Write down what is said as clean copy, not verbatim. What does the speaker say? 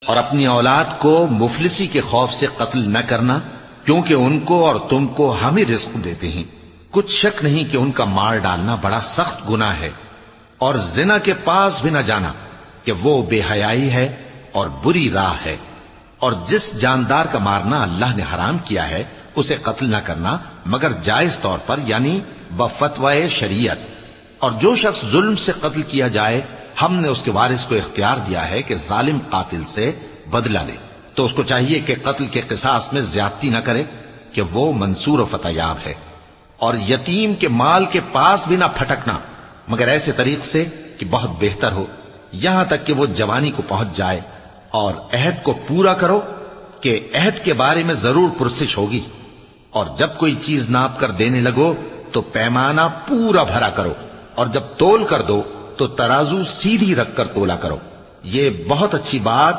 اور اپنی اولاد کو مفلسی کے خوف سے قتل نہ کرنا، کیونکہ ان کو اور تم کو ہم ہی رزق دیتے ہیں۔ کچھ شک نہیں کہ ان کا مار ڈالنا بڑا سخت گناہ ہے، اور زنا کے پاس بھی نہ جانا کہ وہ بے حیائی ہے اور بری راہ ہے۔ اور جس جاندار کا مارنا اللہ نے حرام کیا ہے اسے قتل نہ کرنا مگر جائز طور پر، یعنی بفتوائے شریعت۔ اور جو شخص ظلم سے قتل کیا جائے، ہم نے اس کے وارث کو اختیار دیا ہے کہ ظالم قاتل سے بدلہ لے، تو اس کو چاہیے کہ قتل کے قصاص میں زیادتی نہ کرے کہ وہ منصور و فتح یاب ہے۔ اور یتیم کے مال کے پاس بھی نہ پھٹکنا مگر ایسے طریق سے کہ بہت بہتر ہو، یہاں تک کہ وہ جوانی کو پہنچ جائے۔ اور عہد کو پورا کرو کہ عہد کے بارے میں ضرور پرسش ہوگی۔ اور جب کوئی چیز ناپ کر دینے لگو تو پیمانہ پورا بھرا کرو، اور جب تول کر دو تو ترازو سیدھی رکھ کر تولا کرو۔ یہ بہت اچھی بات